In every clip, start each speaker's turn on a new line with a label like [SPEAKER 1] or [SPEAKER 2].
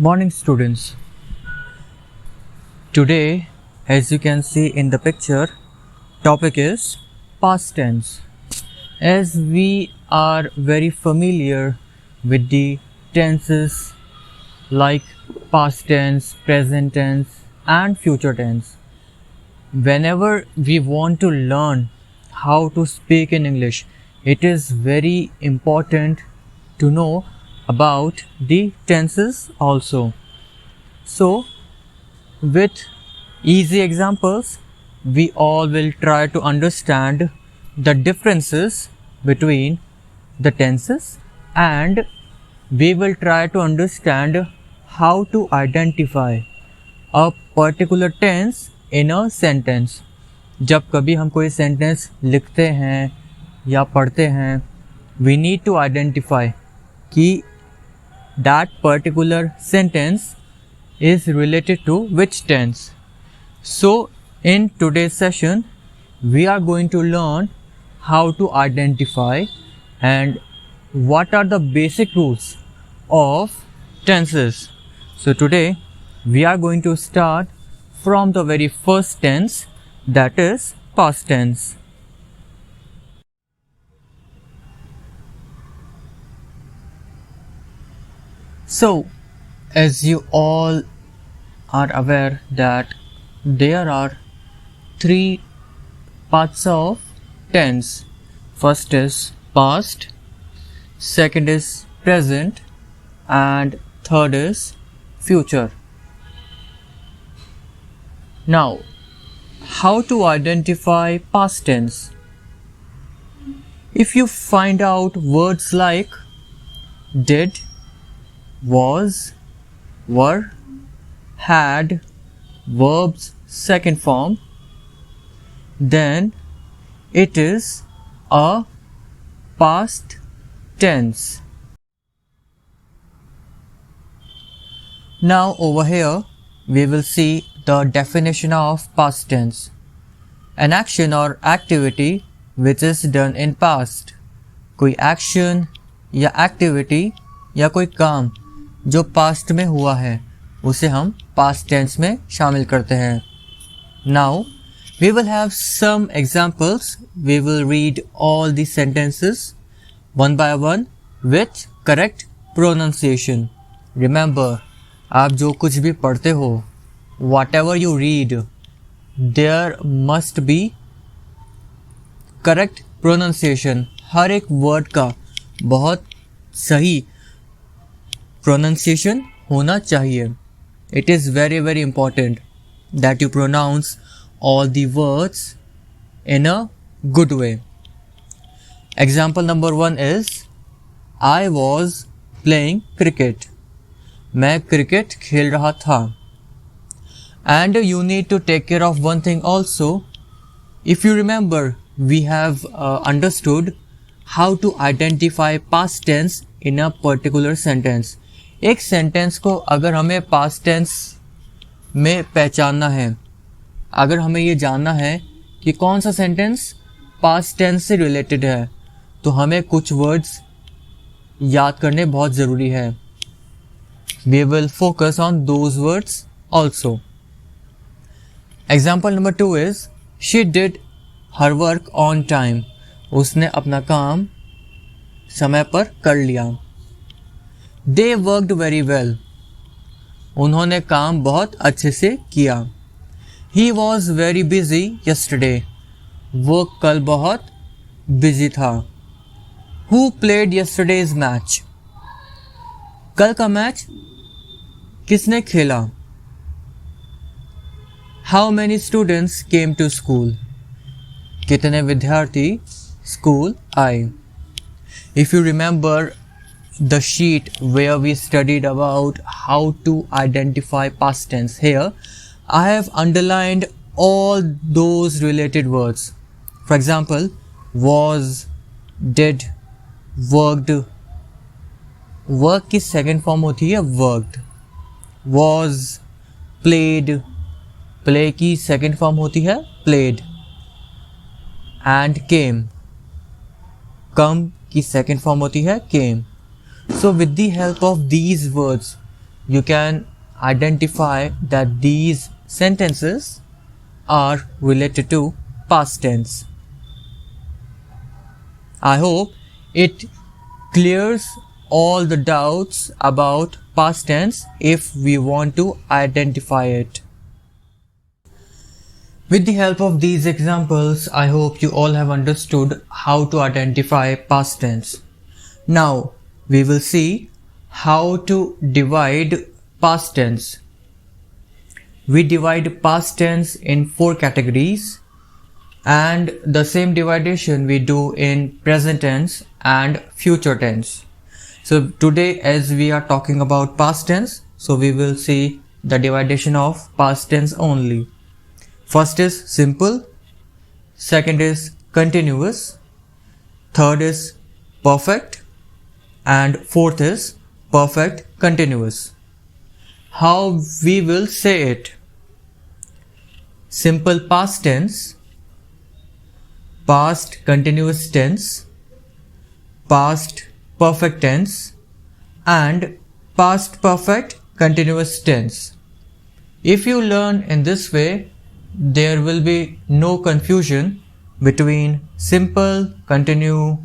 [SPEAKER 1] Morning students. Today, as you can see in the picture, topic is past tense. As we are very familiar with the tenses like past tense, present tense and future tense. Whenever we want to learn how to speak in English, it is very important to know about the tenses also. So, with easy examples, we all will try to understand the differences between the tenses and we will try to understand how to identify a particular tense in a sentence. जब कभी हम कोई sentence लिखते हैं या पढ़ते हैं, we need to identify कि that particular sentence is related to which tense. So in today's session we are going to learn how to identify and what are the basic rules of tenses. So today we are going to start from the very first tense, that is past tense. So as you all are aware that there are three parts of tense. First is past, second is present and third is future. Now, how to identify past tense? If you find out words like did, was, were, had, verbs second form, then it is a past tense. Now over here we will see the definition of past tense. An action or activity which is done in past. कोई action या activity या कोई काम जो past में हुआ है उसे हम past tense में शामिल करते हैं. Now we will have some examples. We will read all the sentences one by one with correct pronunciation. Remember, आप जो कुछ भी पढ़ते हो, whatever you read, there must be correct pronunciation. हर एक word का बहुत सही pronunciation होना चाहिए. It is very important that you pronounce all the words in a good way. Example number 1 is I was playing cricket. मैं cricket खेल रहा था. And you need to take care of one thing also. If you remember, we have understood how to identify past tense in a particular sentence. एक sentence को अगर हमें past tense में पहचानना है, अगर हमें ये जानना है कि कौन सा सेंटेंस पास्ट टेंस से रिलेटेड है, तो हमें कुछ वर्ड्स याद करने बहुत ज़रूरी है. We will focus on those words also. Example number 2 is she did her work on time. उसने अपना काम समय पर कर लिया. They worked very well. उन्होंने काम बहुत अच्छे से किया. He was very busy yesterday. वो कल बहुत बिजी था. Who played yesterday's match? कल का मैच किसने खेला? How many students came to school? कितने विद्यार्थी स्कूल आए? If you remember the sheet where we studied about how to identify past tense, here I have underlined all those related words. For example, was, did, worked. Work की second form होती है worked. Was, played, play की second form होती है played. And came, कम की second form होती है केम. So with the help of these words, you can identify that these sentences are related to past tense. I hope it clears all the doubts about past tense if we want to identify it. With the help of these examples, I hope you all have understood how to identify past tense. Now, we will see how to divide past tense. We divide past tense in 4 categories, and the same division we do in present tense and future tense. So today, as we are talking about past tense, so we will see the division of past tense only. First is simple, second is continuous, third is perfect, and fourth is perfect continuous. How we will say it? Simple past tense, past continuous tense, past perfect tense, and past perfect continuous tense. If you learn in this way, there will be no confusion between simple, continue,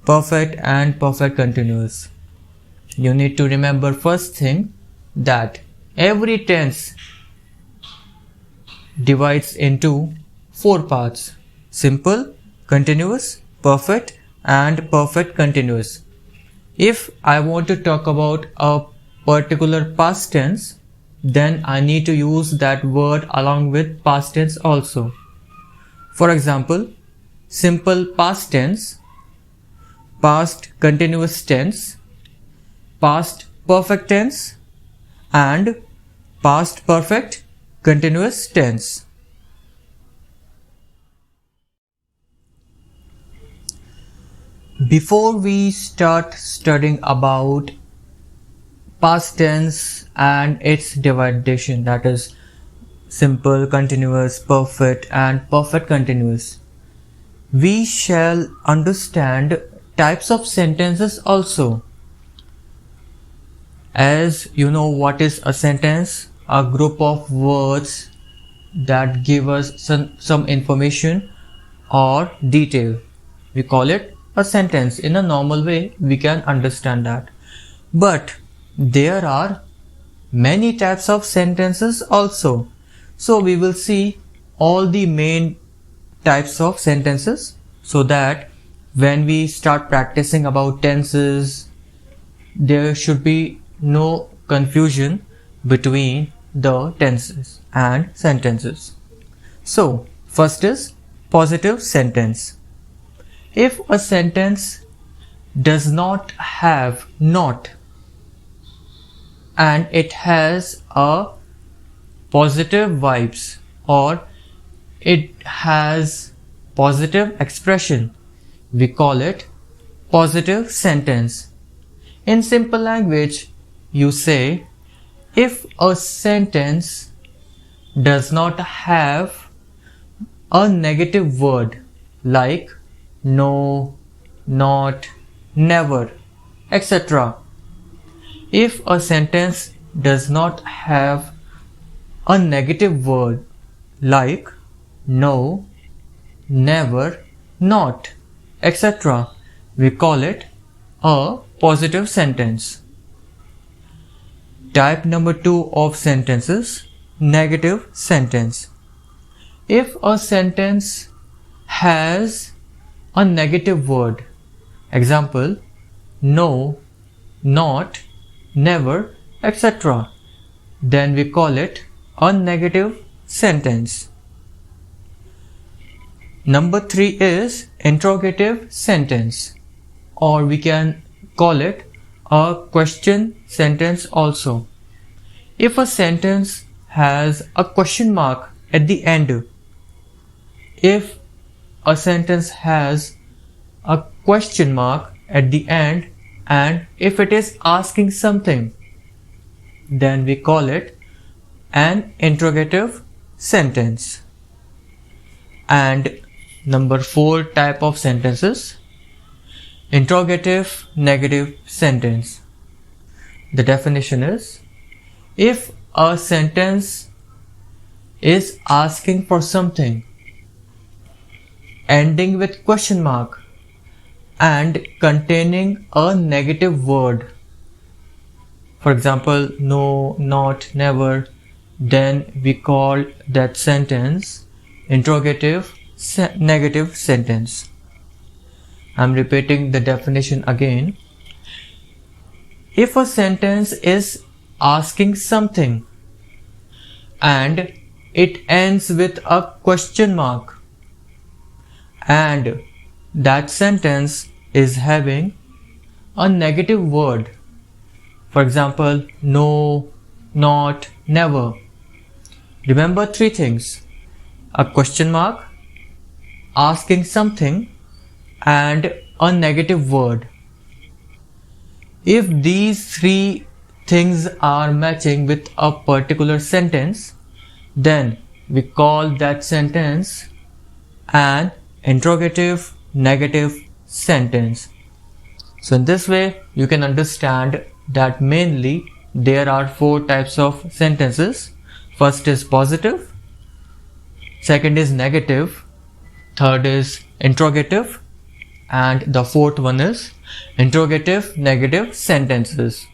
[SPEAKER 1] perfect and perfect continuous. You need to remember first thing that every tense divides into 4 parts: simple, continuous, perfect and perfect continuous. If I want to talk about a particular past tense, then I need to use that word along with past tense also. For example, simple past tense, past continuous tense, past perfect tense and past perfect continuous tense. Before we start studying about past tense and its division, that is simple, continuous, perfect and perfect continuous, we shall understand types of sentences also. As you know, what is a sentence? A group of words that give us some information or detail. We call it a sentence. In a normal way, we can understand that. But there are many types of sentences also. So we will see all the main types of sentences so that when we start practicing about tenses, there should be no confusion between the tenses and sentences. So first is positive sentence. If a sentence does not have not and it has a positive vibes or it has positive expression, we call it positive sentence. In simple language, you say, if a sentence does not have a negative word like no, not, never, etc. If a sentence does not have a negative word like no, never, not, etc., we call it a positive sentence. Type number 2 of sentences, negative sentence. If a sentence has a negative word, example, no, not, never, etc., then we call it a negative sentence. Number 3 is interrogative sentence, or we can call it a question sentence also. If a sentence has a question mark at the end, if a sentence has a question mark at the end and if it is asking something, then we call it an interrogative sentence. And number 4 type of sentences, interrogative negative sentence. The definition is If a sentence is asking for something, ending with question mark and containing a negative word, for example, no, not, never, then we call that sentence interrogative negative sentence. I'm repeating the definition again. If a sentence is asking something and it ends with a question mark and that sentence is having a negative word, for example, no, not, never, remember three things: a question mark, asking something, and a negative word. If these three things are matching with a particular sentence, then we call that sentence an interrogative negative sentence. So in this way, you can understand that mainly there are four types of sentences. First is positive, second is negative, third is interrogative, and the fourth one is interrogative negative sentences.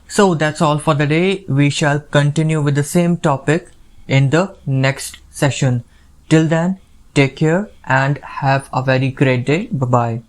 [SPEAKER 1] So that's all for the day. We shall continue with the same topic in the next session. Till then, take care and have a very great day. Bye bye.